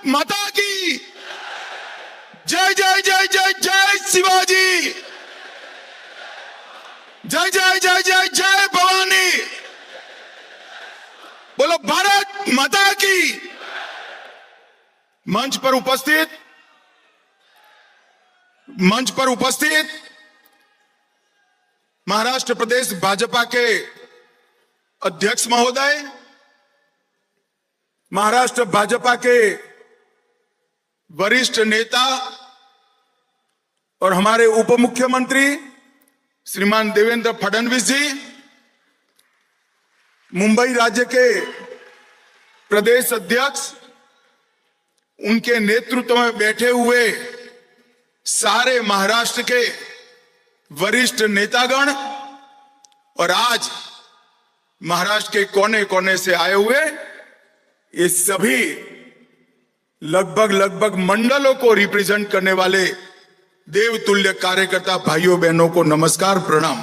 माता की जय जय जय जय जय शिवाजी, जय जय जय जय जय भवानी। बोलो भारत माता की। मंच पर उपस्थित महाराष्ट्र प्रदेश भाजपा के अध्यक्ष महोदय, महाराष्ट्र भाजपा के वरिष्ठ नेता और हमारे उप मुख्यमंत्री श्रीमान देवेंद्र फडणवीस जी, मुंबई राज्य के प्रदेश अध्यक्ष, उनके नेतृत्व में बैठे हुए सारे महाराष्ट्र के वरिष्ठ नेतागण और आज महाराष्ट्र के कोने कोने से आए हुए ये सभी लगभग मंडलों को रिप्रेजेंट करने वाले देवतुल्य कार्यकर्ता भाइयों बहनों को नमस्कार, प्रणाम।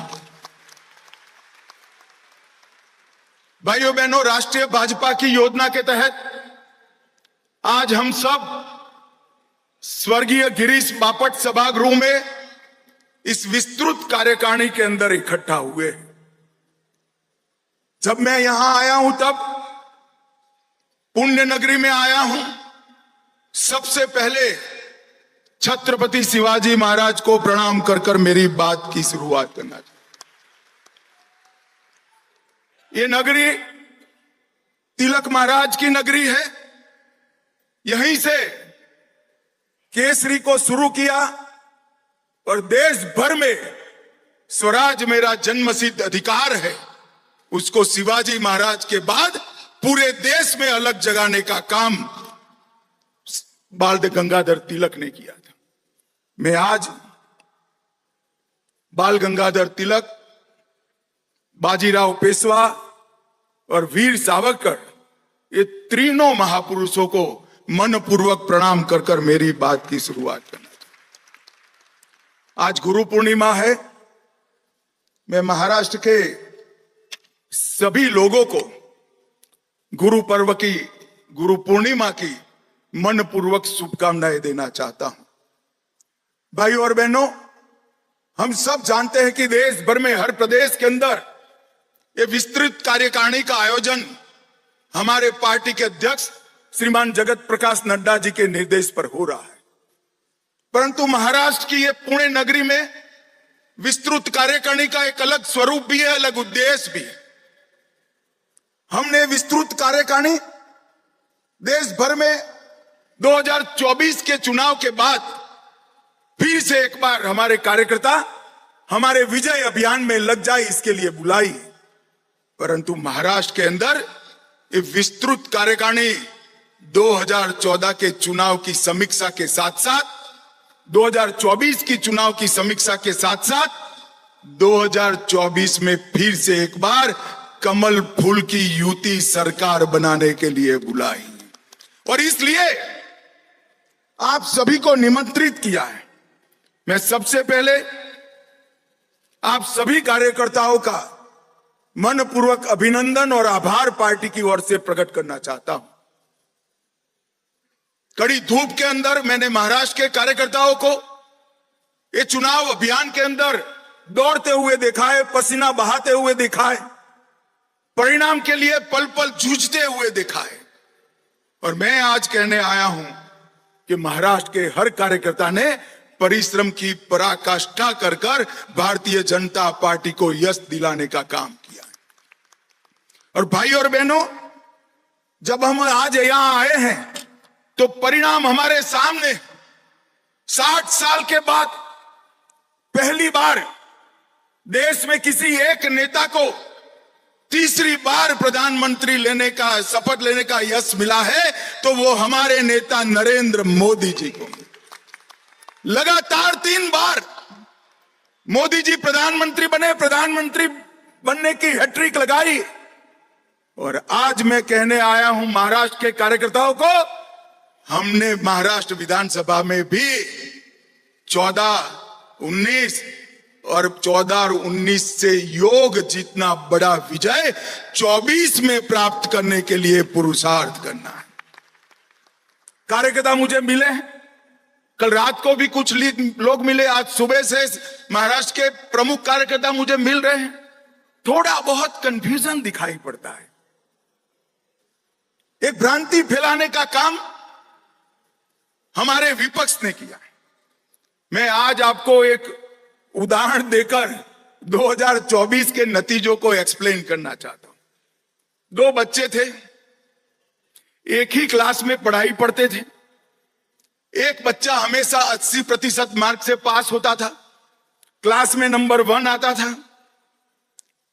भाइयों बहनों, राष्ट्रीय भाजपा की योजना के तहत आज हम सब स्वर्गीय गिरीश बापट सभागृह में इस विस्तृत कार्यकारिणी के अंदर इकट्ठा हुए। जब मैं यहां आया हूं तब पुण्य नगरी में आया हूं, सबसे पहले छत्रपति शिवाजी महाराज को प्रणाम कर कर मेरी बात की शुरुआत करना चाहिए। ये नगरी तिलक महाराज की नगरी है। यहीं से केसरी को शुरू किया और देश भर में स्वराज मेरा जन्मसिद्ध अधिकार है, उसको शिवाजी महाराज के बाद पूरे देश में अलग जगाने का काम बाल गंगाधर तिलक ने किया था। मैं आज बाल गंगाधर तिलक, बाजीराव पेशवा और वीर सावरकर, ये तीनों महापुरुषों को मनपूर्वक प्रणाम कर कर मेरी बात की शुरुआत करना चाहता हूं। आज गुरु पूर्णिमा है। मैं महाराष्ट्र के सभी लोगों को गुरु पर्व की, गुरु पूर्णिमा की मनपूर्वक शुभकामनाएं देना चाहता हूं। भाइयों और बहनों, हम सब जानते हैं कि देश भर में हर प्रदेश के अंदर ये विस्तृत कार्यकारिणी का आयोजन हमारे पार्टी के अध्यक्ष श्रीमान जगत प्रकाश नड्डा जी के निर्देश पर हो रहा है। परंतु महाराष्ट्र की ये पुणे नगरी में विस्तृत कार्यकारिणी का एक अलग स्वरूप भी है, अलग उद्देश्य भी है। हमने विस्तृत कार्यकारिणी देश भर में 2024 के चुनाव के बाद फिर से एक बार हमारे कार्यकर्ता हमारे विजय अभियान में लग जाए, इसके लिए बुलाई। परंतु महाराष्ट्र के अंदर ये विस्तृत कार्यकारिणी 2014 के चुनाव की समीक्षा के साथ साथ, 2024 की चुनाव की समीक्षा के साथ साथ 2024 में फिर से एक बार कमल फूल की युति सरकार बनाने के लिए बुलाई और इसलिए आप सभी को निमंत्रित किया है। मैं सबसे पहले आप सभी कार्यकर्ताओं का मनपूर्वक अभिनंदन और आभार पार्टी की ओर से प्रकट करना चाहता हूं। कड़ी धूप के अंदर मैंने महाराष्ट्र के कार्यकर्ताओं को ये चुनाव अभियान के अंदर दौड़ते हुए देखा है, पसीना बहाते हुए देखा है, परिणाम के लिए पल पल जूझते हुए देखा है। और मैं आज कहने आया हूं कि महाराष्ट्र के हर कार्यकर्ता ने परिश्रम की पराकाष्ठा कर कर भारतीय जनता पार्टी को यश दिलाने का काम किया है। और भाई और बहनों, जब हम आज यहां आए हैं तो परिणाम हमारे सामने 60 साल के बाद पहली बार देश में किसी एक नेता को तीसरी बार प्रधानमंत्री लेने का, शपथ लेने का यश मिला है, तो वो हमारे नेता नरेंद्र मोदी जी को। लगातार 3 बार मोदी जी प्रधानमंत्री बने, प्रधानमंत्री बनने की हैट्रिक लगाई। और आज मैं कहने आया हूं महाराष्ट्र के कार्यकर्ताओं को, हमने महाराष्ट्र विधानसभा में भी 14, 19 और 14 और 19 से योग जितना बड़ा विजय 24 में प्राप्त करने के लिए पुरुषार्थ करना है। कार्यकर्ता मुझे मिले हैं, कल रात को भी कुछ लोग मिले, आज सुबह से महाराष्ट्र के प्रमुख कार्यकर्ता मुझे मिल रहे हैं। थोड़ा बहुत कंफ्यूजन दिखाई पड़ता है। एक भ्रांति फैलाने का काम हमारे विपक्ष ने किया। मैं आज आपको एक उदाहरण देकर 2024 के नतीजों को एक्सप्लेन करना चाहता हूं। दो बच्चे थे, एक ही क्लास में पढ़ाई पढ़ते थे। एक बच्चा हमेशा 80% मार्क से पास होता था, क्लास में नंबर 1 आता था।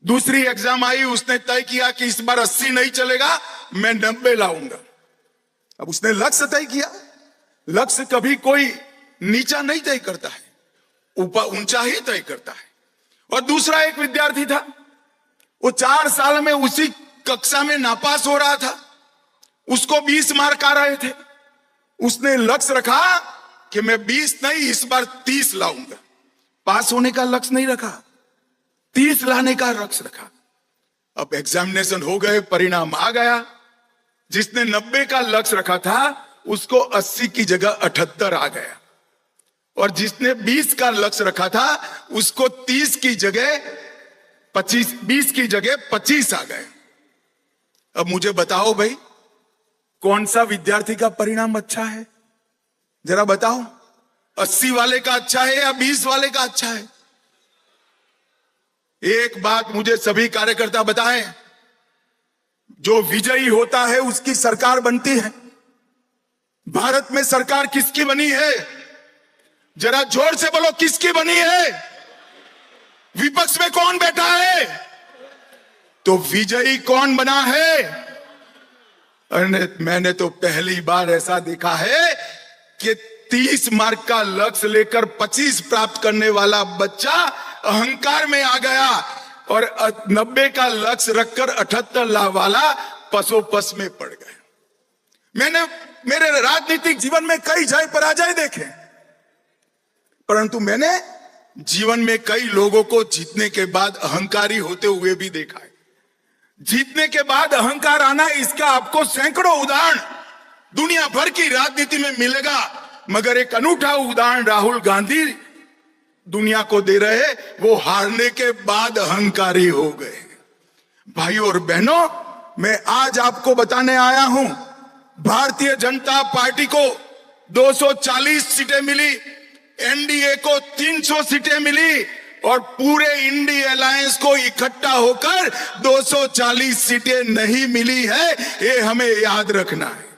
दूसरी एग्जाम आई, उसने तय किया कि इस बार 80 नहीं चलेगा, मैं 90 लाऊंगा। अब उसने लक्ष्य तय किया। लक्ष्य कभी कोई नीचा नहीं तय करता है, ऊपर ऊंचा ही तय करता है। और दूसरा एक विद्यार्थी था, वो 4 साल में उसी कक्षा में नापास हो रहा था, उसको 20 मार्क आ रहे थे। उसने लक्ष्य रखा कि मैं 20 नहीं, इस बार 30 लाऊंगा। पास होने का लक्ष्य नहीं रखा, 30 लाने का लक्ष्य रखा। अब एग्जामिनेशन हो गए, परिणाम आ गया। जिसने 90 का लक्ष्य रखा था उसको 80 की जगह 78 आ गया, और जिसने 20 का लक्ष्य रखा था उसको 30 की जगह 25, 20 की जगह 25 आ गए। अब मुझे बताओ भाई, कौन सा विद्यार्थी का परिणाम अच्छा है? जरा बताओ, 80 वाले का अच्छा है या 20 वाले का अच्छा है? एक बात मुझे सभी कार्यकर्ता बताएं, जो विजयी होता है उसकी सरकार बनती है। भारत में सरकार किसकी बनी है? जरा जोर से बोलो, किसकी बनी है? विपक्ष में कौन बैठा है? तो विजयी कौन बना है? अरे मैंने तो पहली बार ऐसा देखा है कि 30 मार्क का लक्ष्य लेकर 25 प्राप्त करने वाला बच्चा अहंकार में आ गया, और 90 का लक्ष्य रखकर 78 वाला पसोपस में पड़ गए। मैंने मेरे राजनीतिक जीवन में कई जय पराजय देखे, परंतु मैंने जीवन में कई लोगों को जीतने के बाद अहंकारी होते हुए भी देखा है। जीतने के बाद अहंकार आना, इसका आपको सैकड़ों उदाहरण दुनिया भर की राजनीति में मिलेगा, मगर एक अनूठा उदाहरण राहुल गांधी दुनिया को दे रहे। वो हारने के बाद अहंकारी हो गए। भाइयों और बहनों, मैं आज आपको बताने आया हूं, भारतीय जनता पार्टी को 240 सीटें मिली, एनडीए को 300 सीटें मिली, और पूरे इंडी अलायंस को इकट्ठा होकर 240 सीटें नहीं मिली है। ये हमें याद रखना है।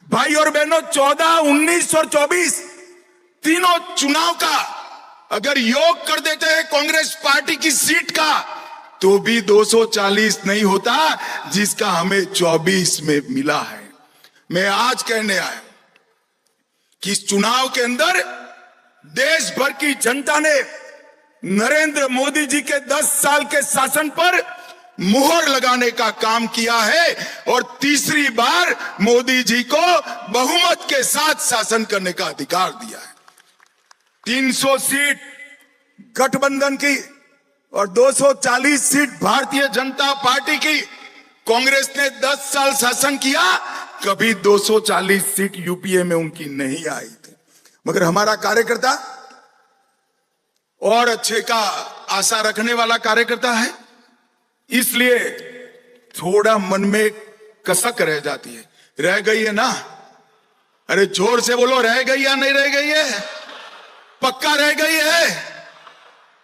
भाई और बहनों, 14, 19 और 24 तीनों चुनाव का अगर योग कर देते हैं कांग्रेस पार्टी की सीट का, तो भी 240 नहीं होता, जिसका हमें 24 में मिला है। मैं आज कहने आया कि इस चुनाव के अंदर देश भर की जनता ने नरेंद्र मोदी जी के 10 साल के शासन पर मुहर लगाने का काम किया है, और तीसरी बार मोदी जी को बहुमत के साथ शासन करने का अधिकार दिया है। 300 सीट गठबंधन की और 240 सीट भारतीय जनता पार्टी की। कांग्रेस ने 10 साल शासन किया, कभी 240 सीट यूपीए में उनकी नहीं आई थी। मगर हमारा कार्यकर्ता और अच्छे का आशा रखने वाला कार्यकर्ता है, इसलिए थोड़ा मन में कसक रह जाती है। रह गई है ना? अरे जोर से बोलो, रह गई या नहीं रह गई है? पक्का रह गई है?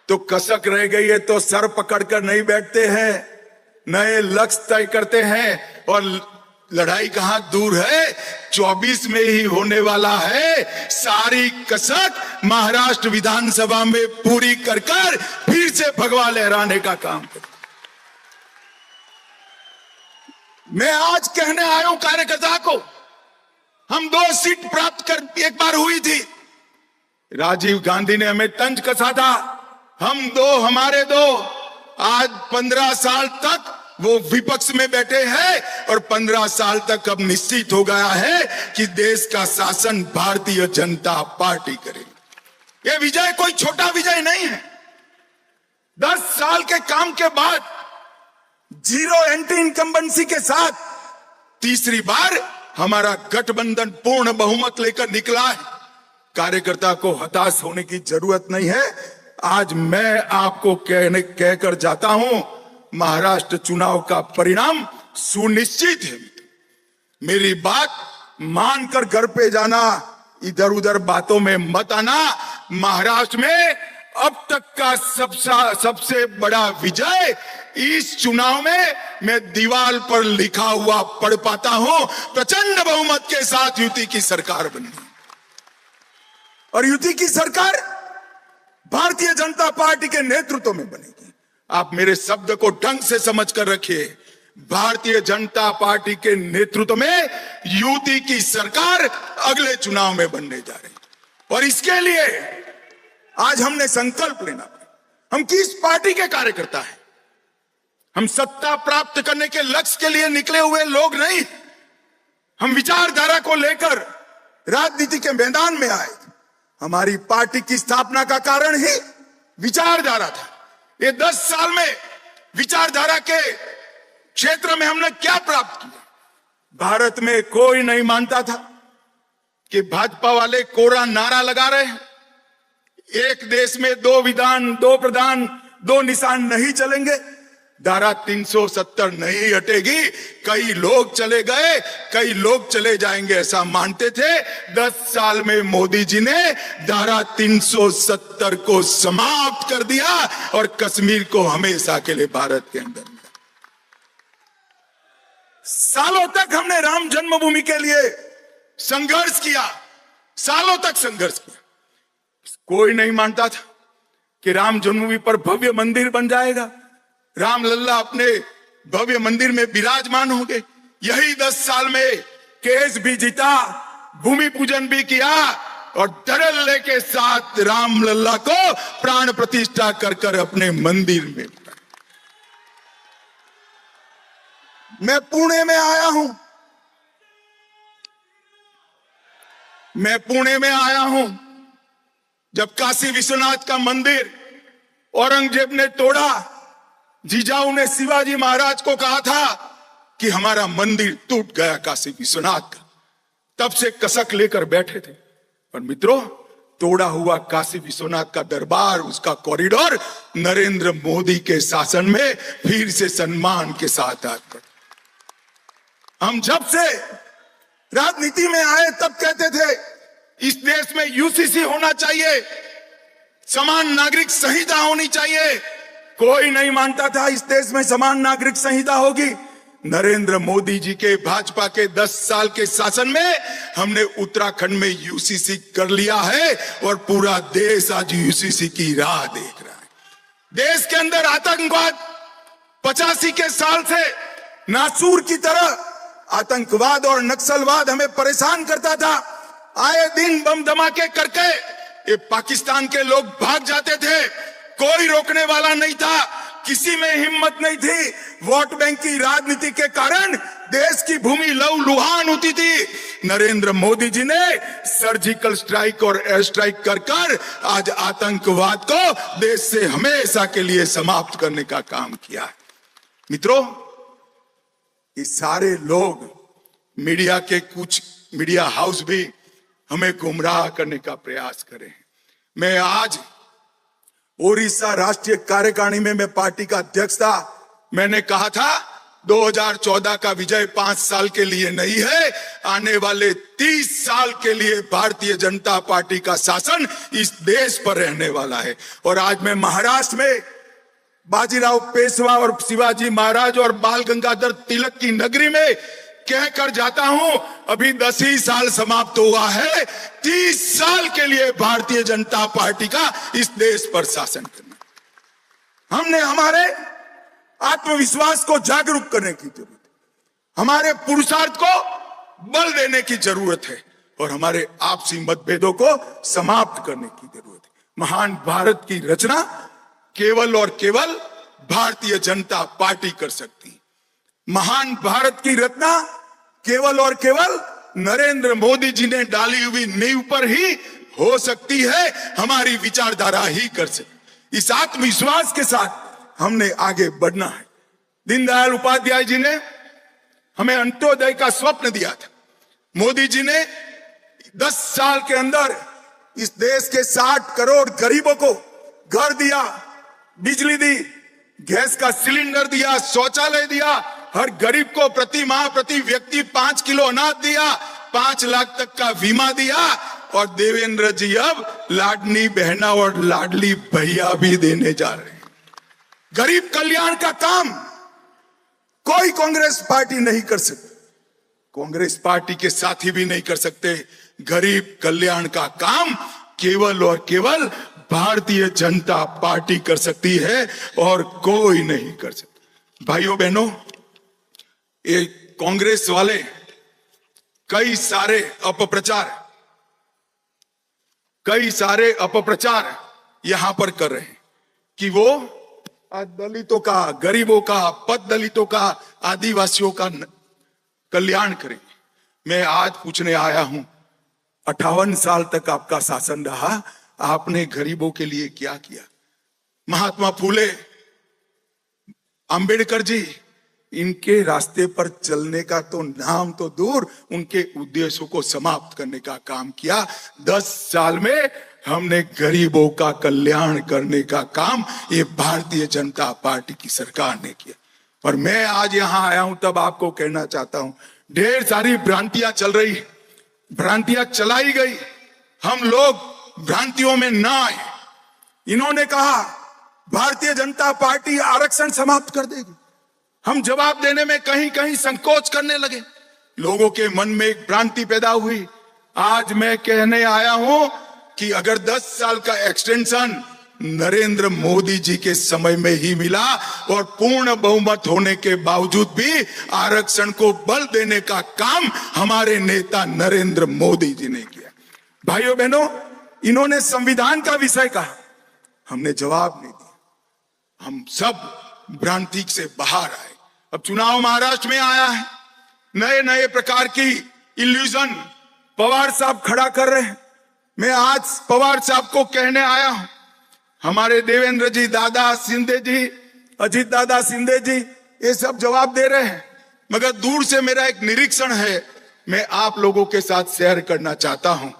तो कसक रह गई है तो सर पकड़कर नहीं बैठते हैं, नए लक्ष्य तय करते हैं। और लड़ाई कहां दूर है, 24 में ही होने वाला है। सारी कसक महाराष्ट्र विधानसभा में पूरी कर फिर से भगवा लहराने का काम करें। मैं आज कहने आया हूं कार्यकर्ता को, हम 2 सीट प्राप्त कर एक बार हुई थी, राजीव गांधी ने हमें तंज कसा था, हम 2 हमारे 2। आज 15 साल तक वो विपक्ष में बैठे हैं, और 15 साल तक अब निश्चित हो गया है कि देश का शासन भारतीय जनता पार्टी करेगी। ये विजय कोई छोटा विजय नहीं है। 10 साल के काम के बाद 0 एंटी इनकम्बेंसी के साथ तीसरी बार हमारा गठबंधन पूर्ण बहुमत लेकर निकला है। कार्यकर्ता को हताश होने की जरूरत नहीं है। आज मैं आपको कहकर जाता हूं, महाराष्ट्र चुनाव का परिणाम सुनिश्चित है। मेरी बात मानकर घर पे जाना, इधर उधर बातों में मत आना। महाराष्ट्र में अब तक का सबसे बड़ा विजय इस चुनाव में मैं दीवार पर लिखा हुआ पढ़ पाता हूं। प्रचंड बहुमत के साथ युति की सरकार बनी और युति की सरकार भारतीय जनता पार्टी के नेतृत्व में बनेगी। आप मेरे शब्द को ढंग से समझ कर रखिए। भारतीय जनता पार्टी के नेतृत्व में युति की सरकार अगले चुनाव में बनने जा रही है और इसके लिए आज हमने संकल्प लेना। हम किस पार्टी के कार्यकर्ता हैं? हम सत्ता प्राप्त करने के लक्ष्य के लिए निकले हुए लोग नहीं। हम विचारधारा को लेकर राजनीति के मैदान में आए। हमारी पार्टी की स्थापना का कारण ही विचारधारा था। ये 10 साल में विचारधारा के क्षेत्र में हमने क्या प्राप्त किया? भारत में कोई नहीं मानता था कि भाजपा वाले कोरा नारा लगा रहे हैं, एक देश में 2 विधान 2 प्रधान 2 निशान नहीं चलेंगे, धारा 370 नहीं हटेगी। कई लोग चले गए, कई लोग चले जाएंगे ऐसा मानते थे। 10 साल में मोदी जी ने धारा 370 को समाप्त कर दिया और कश्मीर को हमेशा के लिए भारत के अंदर। सालों तक हमने राम जन्मभूमि के लिए संघर्ष किया, सालों तक संघर्ष किया। कोई नहीं मानता था कि राम जन्मभूमि पर भव्य मंदिर बन जाएगा, राम लल्ला अपने भव्य मंदिर में विराजमान होंगे। यही 10 साल में केस भी जीता, भूमि पूजन भी किया और धड़ल्ले के साथ राम लल्ला को प्राण प्रतिष्ठा कर अपने मंदिर में। मैं पुणे में आया हूं, मैं पुणे में आया हूं जब काशी विश्वनाथ का मंदिर औरंगजेब ने तोड़ा। जीजाऊ ने शिवाजी महाराज को कहा था कि हमारा मंदिर टूट गया काशी विश्वनाथ का, तब से कसक लेकर बैठे थे। और मित्रों, तोड़ा हुआ काशी विश्वनाथ का दरबार, उसका कॉरिडोर नरेंद्र मोदी के शासन में फिर से सम्मान के साथ आता। हम जब से राजनीति में आए तब कहते थे इस देश में यूसीसी होना चाहिए, समान नागरिक संहिता होनी चाहिए। कोई नहीं मानता था इस देश में समान नागरिक संहिता होगी। नरेंद्र मोदी जी के भाजपा के 10 साल के शासन में हमने उत्तराखंड में यूसीसी कर लिया है और पूरा देश आज यूसीसी की राह देख रहा है। देश के अंदर आतंकवाद 85 के साल से नासूर की तरह आतंकवाद और नक्सलवाद हमें परेशान करता था। आए दिन बम धमाके करके ये पाकिस्तान के लोग भाग जाते थे, कोई रोकने वाला नहीं था, किसी में हिम्मत नहीं थी। वोट बैंक की राजनीति के कारण देश की भूमि लहूलुहान होती थी। नरेंद्र मोदी जी ने सर्जिकल स्ट्राइक और एयर स्ट्राइक कर आज आतंकवाद को देश से हमेशा के लिए समाप्त करने का काम किया है। मित्रों, ये सारे लोग, मीडिया के कुछ मीडिया हाउस भी हमें गुमराह करने का प्रयास कर रहे हैं। मैं आज ओडिशा राष्ट्रीय कार्यकारिणी में मैं पार्टी का अध्यक्ष था। मैंने कहा था 2014 का विजय 5 साल के लिए नहीं है, आने वाले 30 साल के लिए भारतीय जनता पार्टी का शासन इस देश पर रहने वाला है। और आज मैं महाराष्ट्र में बाजीराव पेशवा और शिवाजी महाराज और बाल गंगाधर तिलक की नगरी में कहकर जाता हूं, अभी 10 ही साल समाप्त हुआ है, 30 साल के लिए भारतीय जनता पार्टी का इस देश पर शासन करना। हमने हमारे आत्मविश्वास को जागरूक करने की जरूरत है, हमारे पुरुषार्थ को बल देने की जरूरत है और हमारे आपसी मतभेदों को समाप्त करने की जरूरत है। महान भारत की रचना केवल और केवल भारतीय जनता पार्टी कर सकती है। महान भारत की रचना केवल और केवल नरेंद्र मोदी जी ने डाली हुई नींव पर ही हो सकती है, हमारी विचारधारा ही कर सकती। इस आत्मविश्वास के साथ हमने आगे बढ़ना है। दीनदयाल उपाध्याय जी ने हमें अंत्योदय का स्वप्न दिया था। मोदी जी ने 10 साल के अंदर इस देश के 60 करोड़ गरीबों को घर दिया, बिजली दी, गैस का सिलेंडर दिया, शौचालय दिया, हर गरीब को प्रति माह प्रति व्यक्ति 5 किलो अनाज दिया, 5 लाख तक का बीमा दिया, और देवेंद्र जी अब लाडली बहना और लाडली भैया भी देने जा रहे हैं। गरीब कल्याण का काम कोई कांग्रेस पार्टी नहीं कर सकती, कांग्रेस पार्टी के साथी भी नहीं कर सकते। गरीब कल्याण का काम केवल और केवल भारतीय जनता पार्टी कर सकती है और कोई नहीं कर सकता। भाइयों बहनों, ये कांग्रेस वाले कई सारे अपप्रचार यहां पर कर रहे हैं कि वो दलितों का, गरीबों का, पद दलितों का, आदिवासियों का कल्याण करेंगे। मैं आज पूछने आया हूं, 58 साल तक आपका शासन रहा, आपने गरीबों के लिए क्या किया? महात्मा फूले, अंबेडकर जी, इनके रास्ते पर चलने का तो नाम तो दूर, उनके उद्देश्यों को समाप्त करने का काम किया। 10 साल में हमने गरीबों का कल्याण करने का काम ये भारतीय जनता पार्टी की सरकार ने किया। और मैं आज यहां आया हूं तब आपको कहना चाहता हूं, ढेर सारी भ्रांतियां चल रही, भ्रांतियां चलाई गई, हम लोग भ्रांतियों में ना आए। इन्होंने कहा भारतीय जनता पार्टी आरक्षण समाप्त कर देगी, हम जवाब देने में कहीं कहीं संकोच करने लगे, लोगों के मन में एक भ्रांति पैदा हुई। आज मैं कहने आया हूं कि अगर 10 साल का एक्सटेंशन नरेंद्र मोदी जी के समय में ही मिला और पूर्ण बहुमत होने के बावजूद भी आरक्षण को बल देने का काम हमारे नेता नरेंद्र मोदी जी ने किया। भाइयों बहनों, इन्होंने संविधान का विषय कहा, हमने जवाब नहीं दिया, हम सब भ्रांति से बाहर आए। अब चुनाव महाराष्ट्र में आया है, नए नए प्रकार की इल्यूजन पवार साहब खड़ा कर रहे हैं। मैं आज पवार साहब को कहने आया हूं, हमारे देवेंद्र जी, दादा शिंदे जी, अजीत दादा शिंदे जी, ये सब जवाब दे रहे हैं, मगर दूर से मेरा एक निरीक्षण है, मैं आप लोगों के साथ शेयर करना चाहता हूं।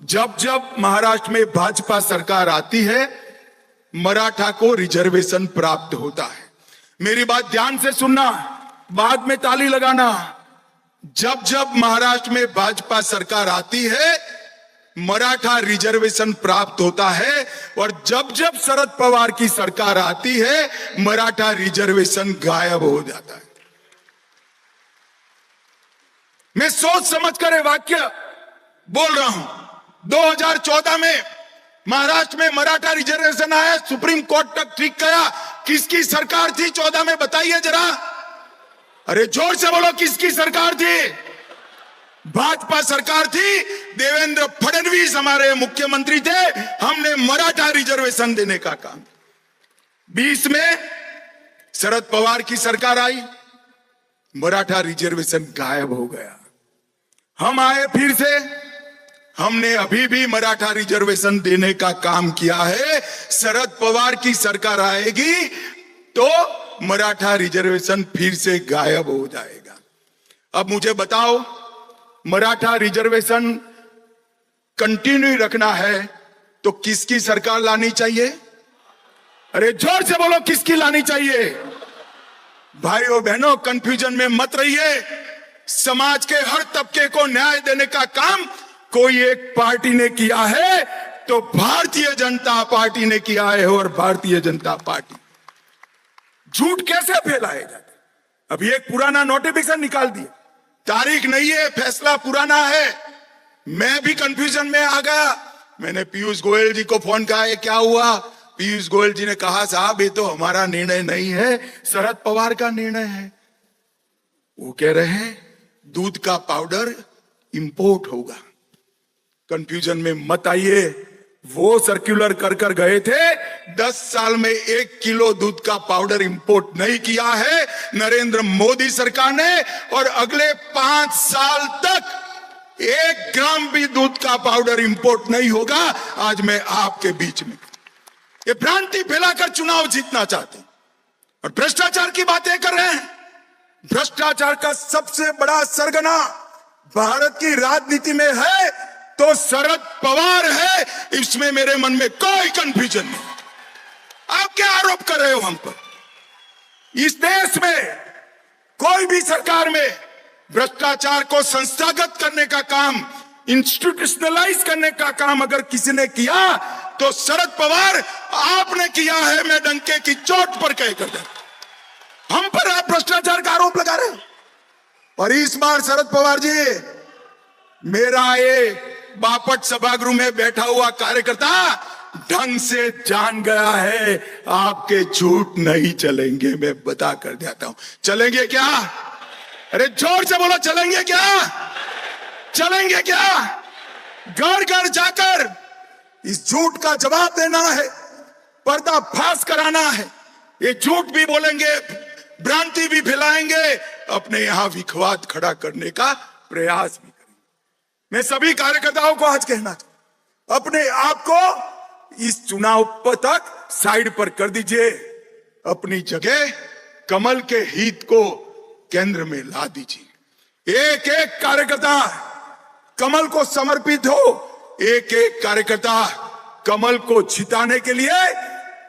जब जब महाराष्ट्र में भाजपा सरकार आती है, मराठा को रिजर्वेशन प्राप्त होता है। मेरी बात ध्यान से सुनना, बाद में ताली लगाना। जब जब महाराष्ट्र में भाजपा सरकार आती है, मराठा रिजर्वेशन प्राप्त होता है, और जब जब शरद पवार की सरकार आती है, मराठा रिजर्वेशन गायब हो जाता है। मैं सोच समझ कर वाक्य बोल रहा हूं। 2014 में महाराष्ट्र में मराठा रिजर्वेशन आया, सुप्रीम कोर्ट तक ठीक किया। किसकी सरकार थी 14 में, बताइए जरा, अरे जोर से बोलो, किसकी सरकार थी? भाजपा सरकार थी, देवेंद्र फडणवीस हमारे मुख्यमंत्री थे, हमने मराठा रिजर्वेशन देने का काम। 20 में शरद पवार की सरकार आई, मराठा रिजर्वेशन गायब हो गया। हम आए फिर से, हमने अभी भी मराठा रिजर्वेशन देने का काम किया है। शरद पवार की सरकार आएगी तो मराठा रिजर्वेशन फिर से गायब हो जाएगा। अब मुझे बताओ, मराठा रिजर्वेशन कंटिन्यू रखना है तो किसकी सरकार लानी चाहिए? अरे जोर से बोलो, किसकी लानी चाहिए? भाइयों बहनों, कंफ्यूजन में मत रहिए। समाज के हर तबके को न्याय देने का काम कोई एक पार्टी ने किया है तो भारतीय जनता पार्टी ने किया है, और भारतीय जनता पार्टी झूठ कैसे फैलाए जाते? अभी एक पुराना नोटिफिकेशन निकाल दिया, तारीख नहीं है, फैसला पुराना है। मैं भी कंफ्यूजन में आ गया। मैंने पीयूष गोयल जी को फोन किया, ये क्या हुआ? पीयूष गोयल जी ने कहा, साहब ये तो हमारा निर्णय नहीं है, शरद पवार का निर्णय है। वो कह रहे हैं दूध का पाउडर इंपोर्ट होगा। कंफ्यूजन में मत आइए, वो सर्कुलर कर कर गए थे। 10 साल में 1 किलो दूध का पाउडर इंपोर्ट नहीं किया है नरेंद्र मोदी सरकार ने, और अगले 5 साल तक 1 ग्राम भी दूध का पाउडर इंपोर्ट नहीं होगा। आज मैं आपके बीच में ये भ्रांति फैलाकर चुनाव जीतना चाहते हैं और भ्रष्टाचार की बातें कर रहे हैं। भ्रष्टाचार का सबसे बड़ा सरगना भारत की राजनीति में है तो शरद पवार है, इसमें मेरे मन में कोई कंफ्यूजन नहीं। आप क्या आरोप कर रहे हो हम पर? इस देश में कोई भी सरकार में भ्रष्टाचार को संस्थागत करने का काम, इंस्टीट्यूशनलाइज करने का काम अगर किसी ने किया तो शरद पवार आपने किया है। मैं डंके की चोट पर कह कर दे, हम पर आप भ्रष्टाचार का आरोप लगा रहे हो। और इस बार शरद पवार जी, मेरा ये बापट सभागृह में बैठा हुआ कार्यकर्ता ढंग से जान गया है, आपके झूठ नहीं चलेंगे। मैं बता कर देता हूं, चलेंगे क्या? अरे जोर से बोलो, चलेंगे क्या? चलेंगे क्या? घर घर जाकर इस झूठ का जवाब देना है, पर्दाफाश कराना है। ये झूठ भी बोलेंगे, भ्रांति भी फैलाएंगे, अपने यहां विखवाद खड़ा करने का प्रयास भी करेंगे। मैं सभी कार्यकर्ताओं को आज कहना चाहता हूं, अपने आप को इस चुनाव तक साइड पर कर दीजिए, अपनी जगह कमल के हित को केंद्र में ला दीजिए। एक एक कार्यकर्ता कमल को समर्पित हो, एक एक कार्यकर्ता कमल को जिताने के लिए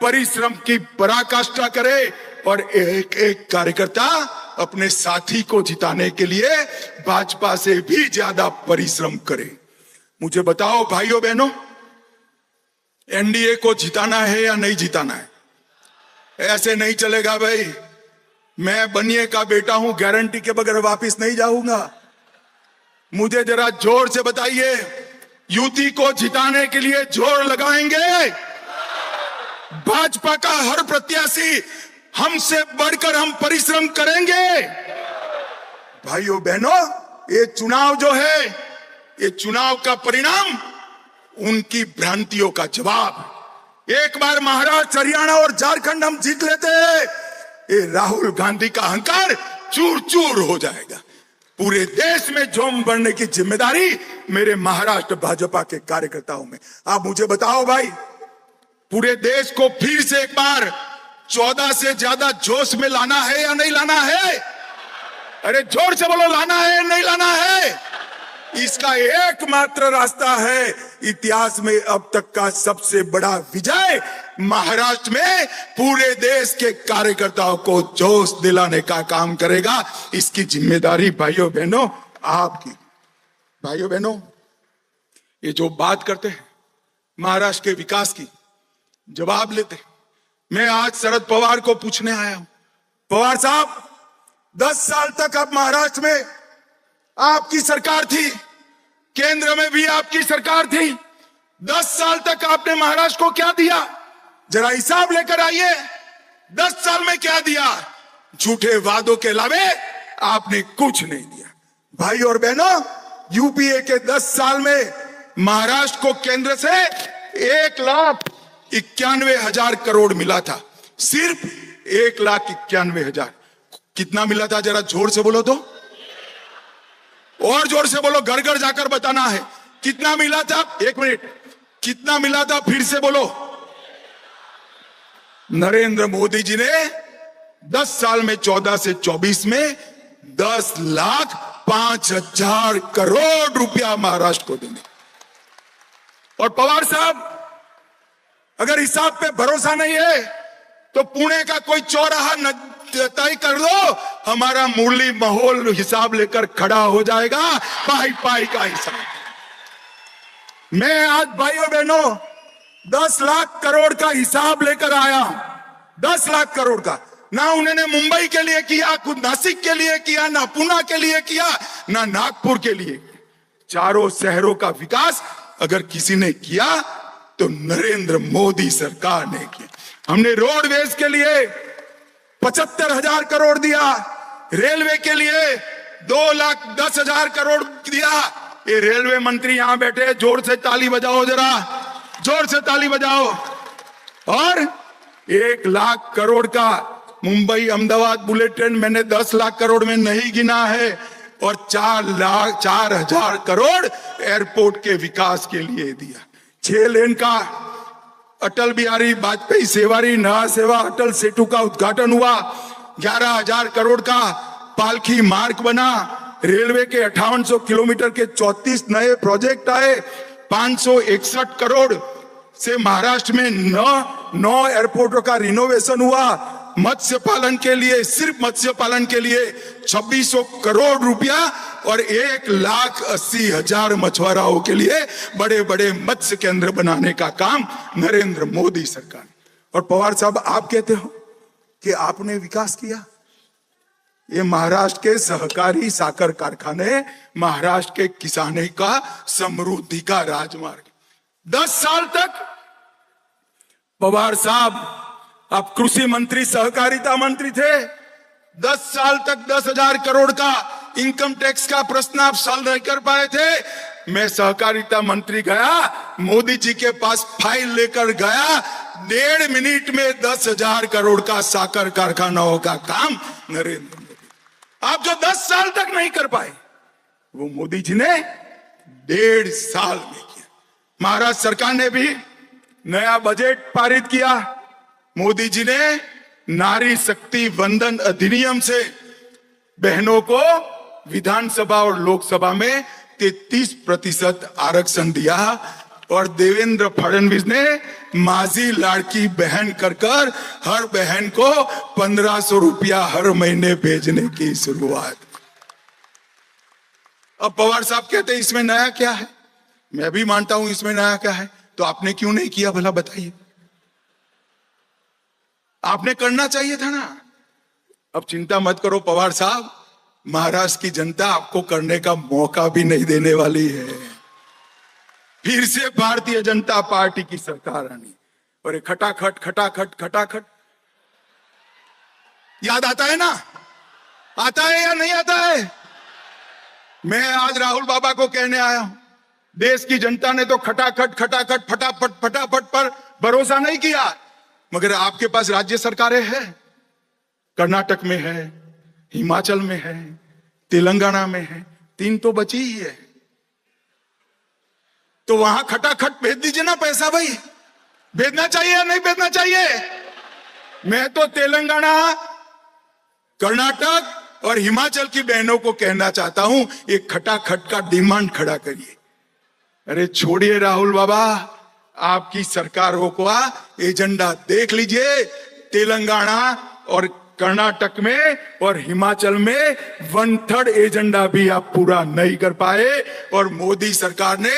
परिश्रम की पराकाष्ठा करे और एक एक कार्यकर्ता अपने साथी को जिताने के लिए भाजपा से भी ज्यादा परिश्रम करे। मुझे बताओ भाइयों बहनों, एनडीए को जिताना है या नहीं जिताना है? ऐसे नहीं चलेगा भाई। मैं बनिए का बेटा हूं, गारंटी के बगैर वापस नहीं जाऊंगा। मुझे जरा जोर से बताइए, युति को जिताने के लिए जोर लगाएंगे? भाजपा का हर प्रत्याशी हमसे बढ़कर हम परिश्रम करेंगे। भाइयों बहनों, ये चुनाव जो है, ये चुनाव का परिणाम उनकी भ्रांतियों का जवाब। एक बार महाराष्ट्र, हरियाणा और झारखंड हम जीत लेते हैं, ये राहुल गांधी का अहंकार चूर चूर हो जाएगा। पूरे देश में जोम बढ़ने की जिम्मेदारी मेरे महाराष्ट्र भाजपा के कार्यकर्ताओं में। आप मुझे बताओ भाई, पूरे देश को फिर से एक बार 14 से ज्यादा जोश में लाना है या नहीं लाना है? अरे जोर से बोलो, लाना है या नहीं लाना है? इसका एकमात्र रास्ता है, इतिहास में अब तक का सबसे बड़ा विजय महाराष्ट्र में पूरे देश के कार्यकर्ताओं को जोश दिलाने का काम करेगा। इसकी जिम्मेदारी भाइयों बहनों आपकी। भाइयों बहनों, ये जो बात करते हैं महाराष्ट्र के विकास की, जवाब लेते, मैं आज शरद पवार को पूछने आया हूं। पवार साहब, 10 साल तक आप महाराष्ट्र में आपकी सरकार थी, केंद्र में भी आपकी सरकार थी। 10 साल तक आपने महाराष्ट्र को क्या दिया? जरा हिसाब लेकर आइए, 10 साल में क्या दिया? झूठे वादों के अलावे आपने कुछ नहीं दिया। भाई और बहनों, यूपीए के 10 साल में महाराष्ट्र को केंद्र से 1,91,000 करोड़ मिला था। सिर्फ 1,91,000। कितना मिला था? जरा जोर से बोलो तो, और जोर से बोलो, घर घर जाकर बताना है कितना मिला था। 1 मिनट, कितना मिला था? फिर से बोलो। नरेंद्र मोदी जी ने 10 साल में 14 से 24 में 10,05,000 करोड़ रुपया महाराष्ट्र को देंगे। और पवार साहब, अगर हिसाब पे भरोसा नहीं है तो पुणे का कोई चौराहा तय कर दो, हमारा मुरली माहौल हिसाब लेकर खड़ा हो जाएगा, पाई पाई का हिसाब। मैं आज भाइयों बहनों 10 लाख करोड़ का हिसाब लेकर आया हूं। 10 लाख करोड़ का। ना उन्होंने मुंबई के लिए किया, खुद नासिक के लिए किया, ना पुणे के लिए किया, ना नागपुर के लिए। चारों शहरों का विकास अगर किसी ने किया तो नरेंद्र मोदी सरकार ने किया। हमने रोडवेज के लिए 75,000 करोड़ दिया, रेलवे के लिए 2,10,000 करोड़ दिया। ये रेलवे मंत्री यहां बैठे, जोर से ताली बजाओ, जरा जोर से ताली बजाओ। और 1 लाख करोड़ का मुंबई अहमदाबाद बुलेट ट्रेन मैंने 10 लाख करोड़ में नहीं गिना है। और 4,04,000 करोड़ एयरपोर्ट के विकास के लिए दिया। 6 लेन का अटल बिहारी वाजपेयी सेवारी नया सेवा अटल सेतु का उद्घाटन हुआ। 11,000 करोड़ का पालकी मार्ग बना। रेलवे के 5800 किलोमीटर के 34 नए प्रोजेक्ट आए, 561 करोड़ से महाराष्ट्र में 9 एयरपोर्टों का रिनोवेशन हुआ। मत्स्य पालन के लिए, सिर्फ मत्स्य पालन के लिए 2600 करोड़ रुपया और 1,80,000 मछुआरों के लिए बड़े बड़े मत्स्य केंद्र बनाने का काम नरेंद्र मोदी सरकार। और पवार साहब, आप कहते हो कि आपने विकास किया। ये महाराष्ट्र के सहकारी साकर कारखाने, महाराष्ट्र के किसानों का समृद्धि का राजमार्ग। 10 साल तक पवार साहब आप कृषि मंत्री, सहकारिता मंत्री थे। 10 साल तक 10,000 करोड़ का इनकम टैक्स का प्रश्न आप सॉल्व नहीं कर पाए थे। मैं सहकारिता मंत्री गया, मोदी जी के पास फाइल लेकर गया, 1.5 मिनट में 10,000 करोड़ का साकर कारखानाओं का काम नरेंद्र मोदी। आप जो 10 साल तक नहीं कर पाए, वो मोदी जी ने 1.5 साल में किया। महाराष्ट्र सरकार ने भी नया बजट पारित किया। मोदी जी ने नारी शक्ति वंदन अधिनियम से बहनों को विधानसभा और लोकसभा में 33% आरक्षण दिया और देवेंद्र फडणवीस ने माझी लाड़की बहन कर हर बहन को 1500 रुपया हर महीने भेजने की शुरुआत। अब पवार साहब कहते हैं इसमें नया क्या है। मैं भी मानता हूं इसमें नया क्या है, तो आपने क्यों नहीं किया भला बताइए। आपने करना चाहिए था ना। अब चिंता मत करो पवार साहब, महाराष्ट्र की जनता आपको करने का मौका भी नहीं देने वाली है। फिर से भारतीय जनता पार्टी की सरकार आनी और खटाखट खटाखट खटाखट याद आता है ना, आता है या नहीं आता है। मैं आज राहुल बाबा को कहने आया हूं, देश की जनता ने तो खटाखट खटाखट फटाफट फटाफट पर भरोसा नहीं किया, मगर आपके पास राज्य सरकारें हैं। कर्नाटक में है, हिमाचल में है, तेलंगाना में है, 3 तो बची ही है। तो वहां खटाखट भेज दीजिए ना पैसा भाई। भेजना चाहिए या नहीं भेजना चाहिए। मैं तो तेलंगाना, कर्नाटक और हिमाचल की बहनों को कहना चाहता हूं, एक खटाखट का डिमांड खड़ा करिए। अरे छोड़िए राहुल बाबा, आपकी सरकारों का एजेंडा देख लीजिए। तेलंगाना और कर्नाटक में और हिमाचल में 1/3 एजेंडा भी आप पूरा नहीं कर पाए और मोदी सरकार ने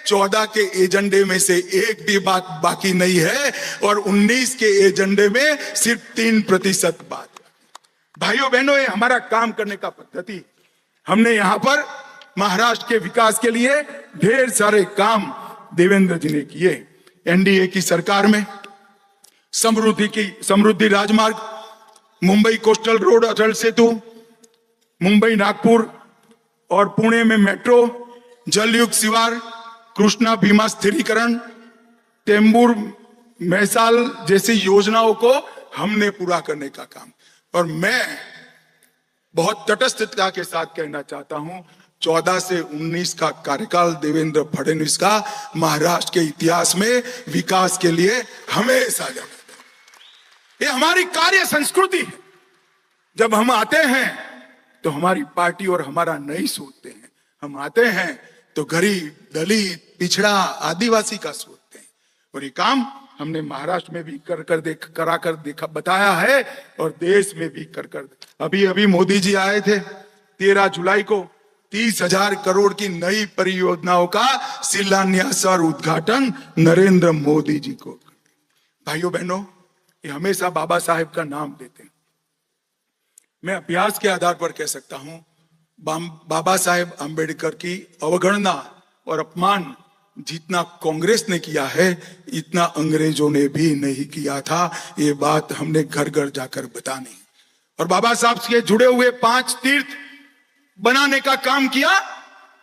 14 के एजेंडे में से एक भी बात बाकी नहीं है और 19 के एजेंडे में सिर्फ 3% बात। भाइयों बहनों, ये हमारा काम करने का पद्धति। हमने यहां पर महाराष्ट्र के विकास के लिए ढेर सारे काम देवेंद्र जी ने किए। एनडीए की सरकार में समृद्धि राजमार्ग, मुंबई कोस्टल रोड अटल सेतु, मुंबई नागपुर और पुणे में मेट्रो, जलयुक्त शिवार, कृष्णा भीमा स्थिरीकरण, टेम्बूर मैसाल जैसी योजनाओं को हमने पूरा करने का काम। और मैं बहुत तटस्थता के साथ कहना चाहता हूं, 14 से 19 का कार्यकाल देवेंद्र फडणवीस का महाराष्ट्र के इतिहास में विकास के लिए हमेशा याद है। ये हमारी कार्य संस्कृति है। जब हम आते हैं तो हमारी पार्टी और हमारा नहीं सोचते हैं। हम आते हैं तो गरीब, दलित, पिछड़ा, आदिवासी का सोचते हैं। और ये काम हमने महाराष्ट्र में भी कराकर देखा बताया है और देश में भी कर अभी मोदी जी आए थे 13 जुलाई को 30,000 करोड़ की नई परियोजनाओं का शिलान्यास और उद्घाटन नरेंद्र मोदी जी को। भाइयों बहनों, ये हमेशा बाबा साहेब का नाम देते हैं। मैं अभ्यास के आधार पर कह सकता हूं, बाबा साहेब अंबेडकर की अवगणना और अपमान जितना कांग्रेस ने किया है, इतना अंग्रेजों ने भी नहीं किया था। ये बात हमने घर घर जाकर बतानी। और बाबा साहब से जुड़े हुए 5 तीर्थ बनाने का काम किया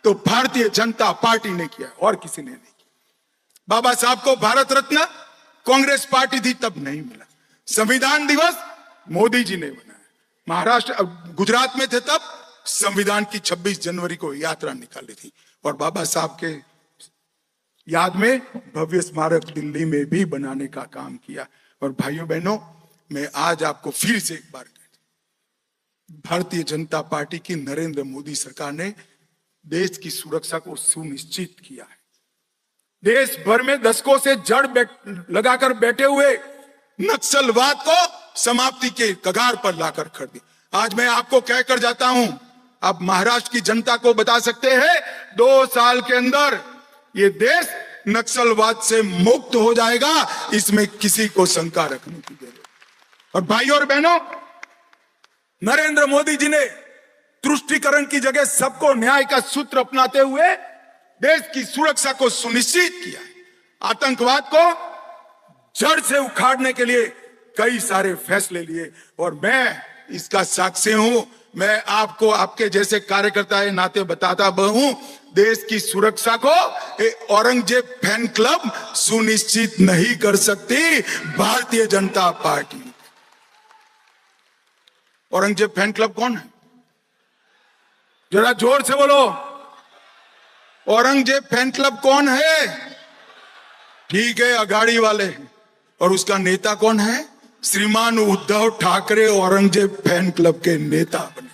तो भारतीय जनता पार्टी ने किया और किसी ने नहीं किया। बाबा साहब को भारत रत्न कांग्रेस पार्टी थी तब नहीं मिला। संविधान दिवस मोदी जी ने बनाया। महाराष्ट्र, गुजरात में थे तब संविधान की 26 जनवरी को यात्रा निकाली थी और बाबा साहब के याद में भव्य स्मारक दिल्ली में भी बनाने का काम किया। और भाइयों बहनों, मैं आज आपको फिर से एक बार कहता हूं, भारतीय जनता पार्टी की नरेंद्र मोदी सरकार ने देश की सुरक्षा को सुनिश्चित किया है। देश भर में दशकों से जड़ लगाकर बैठे हुए नक्सलवाद को समाप्ति के कगार पर लाकर खड़ दिया। आज मैं आपको कहकर जाता हूं, आप महाराष्ट्र की जनता को बता सकते हैं 2 साल के अंदर ये देश नक्सलवाद से मुक्त हो जाएगा, इसमें किसी को शंका रखने की जरूरत। और भाइयों और बहनों, नरेंद्र मोदी जी ने तुष्टीकरण की जगह सबको न्याय का सूत्र अपनाते हुए देश की सुरक्षा को सुनिश्चित किया है। आतंकवाद को जड़ से उखाड़ने के लिए कई सारे फैसले लिए और मैं इसका साक्षी हूं। मैं आपको आपके जैसे कार्यकर्ता के नाते बताता हूं, देश की सुरक्षा को औरंगजेब फैन क्लब सुनिश्चित नहीं कर सकती, Bharatiya Janata party. Aurangzeb fan club कौन है? जरा जोर से बोलो, औरंगजेब फैन क्लब कौन है? ठीक है, अघाड़ी वाले। और उसका नेता कौन है? श्रीमान उद्धव ठाकरे औरंगजेब फैन क्लब के नेता बने।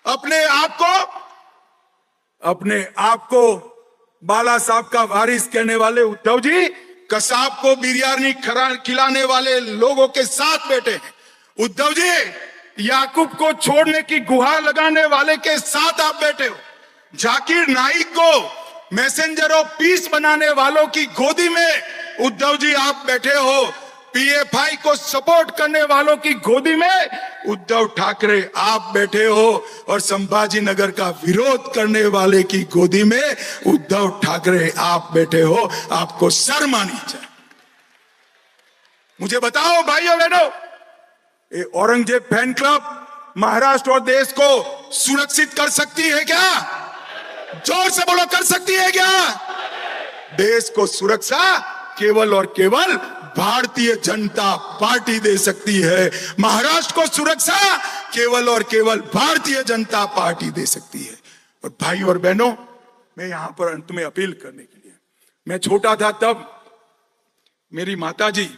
अपने आप को बाला साहब का वारिस कहने वाले उद्धव जी कसाब को बिरयानी खिलाने वाले लोगों के साथ बैठे हैं। उद्धव जी याकूब को छोड़ने की गुहार लगाने वाले के साथ आप बैठे हो। जाकिर नाइक को मैसेंजर ऑफ पीस बनाने वालों की गोदी में उद्धव जी आप बैठे हो। पीएफआई को सपोर्ट करने वालों की गोदी में उद्धव ठाकरे आप बैठे हो और संभाजी नगर का विरोध करने वाले की गोदी में उद्धव ठाकरे आप बैठे हो। आपको शर्म आनी चाहिए। मुझे बताओ भाइयों बहनों, ये औरंगजेब फैन क्लब महाराष्ट्र और देश को सुरक्षित कर सकती है क्या? जोर से बोलो, कर सकती है क्या? देश को सुरक्षा केवल और केवल भारतीय जनता पार्टी दे सकती है। महाराष्ट्र को सुरक्षा केवल और केवल भारतीय जनता पार्टी दे सकती है। और भाई और बहनों, मैं यहां पर अंत में अपील करने के लिए, मैं छोटा था तब मेरी माताजी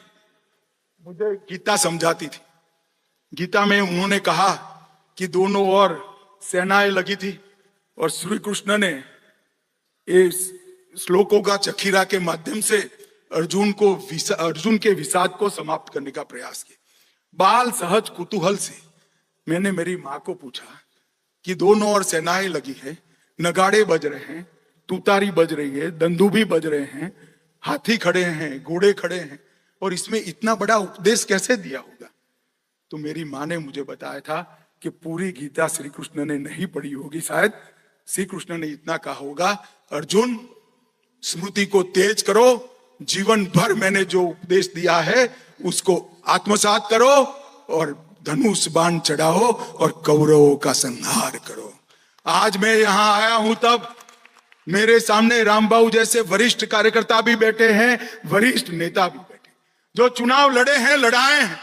मुझे गीता समझाती थी। गीता में उन्होंने कहा कि दोनों ओर सेनाएं लगी थी और श्री कृष्ण ने इस श्लोकों का चखीरा के माध्यम से अर्जुन के विषाद को समाप्त करने का प्रयास किया। बाल सहज कुतूहल से मैंने मेरी माँ को पूछा कि दोनों ओर सेनाएं लगी है, नगाड़े बज रहे हैं, तुतारी बज रही है, दंदूभी बज रहे हैं, हाथी खड़े हैं, घोड़े खड़े हैं, और इसमें इतना बड़ा उपदेश कैसे दिया होगा? तो मेरी माँ ने मुझे बताया था कि पूरी गीता श्री कृष्ण ने नहीं पढ़ी होगी। शायद श्री कृष्ण ने इतना कहा होगा, अर्जुन स्मृति को तेज करो, जीवन भर मैंने जो उपदेश दिया है उसको आत्मसात करो और धनुष बाण चढ़ाओ और कौरवों का संहार करो। आज मैं यहां आया हूं तब मेरे सामने रामबाबू जैसे वरिष्ठ कार्यकर्ता भी बैठे हैं, वरिष्ठ नेता भी बैठे, जो चुनाव लड़े हैं, लड़ाए हैं।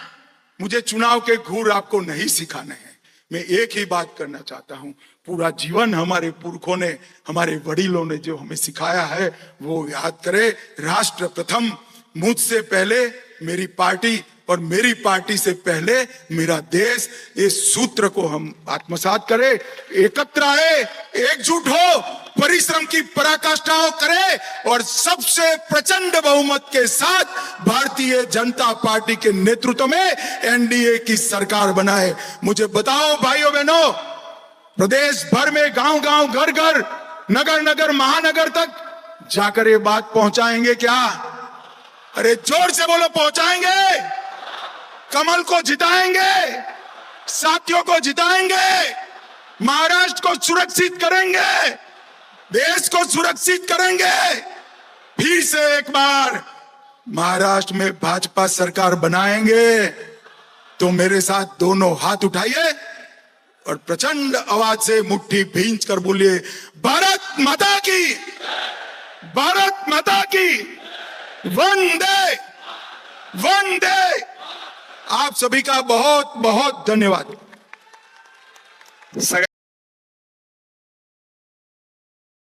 मुझे चुनाव के घूर आपको नहीं सिखाने हैं। मैं एक ही बात करना चाहता हूं, पूरा जीवन हमारे पुरखों ने, हमारे वडीलों ने जो हमें सिखाया है वो याद करें। राष्ट्र प्रथम, मुझसे पहले मेरी पार्टी और मेरी पार्टी से पहले मेरा देश, इस सूत्र को हम आत्मसात करें। एकत्र आए, एकजुट हो, परिश्रम की पराकाष्ठा करें और सबसे प्रचंड बहुमत के साथ भारतीय जनता पार्टी के नेतृत्व में एनडीए की सरकार बनाए। मुझे बताओ भाइयों बहनों, प्रदेश भर में गांव गांव, घर घर, नगर नगर, महानगर तक जाकर ये बात पहुंचाएंगे क्या? अरे जोर से बोलो, पहुंचाएंगे? कमल को जिताएंगे, साथियों को जिताएंगे, महाराष्ट्र को सुरक्षित करेंगे, देश को सुरक्षित करेंगे। फिर से एक बार महाराष्ट्र में भाजपा सरकार बनाएंगे तो मेरे साथ दोनों हाथ उठाइए और प्रचंड आवाज से मुट्ठी भींच कर बोलिए, भारत माता की, भारत माता की, वंदे वंदे। आप सभी का बहुत बहुत धन्यवाद।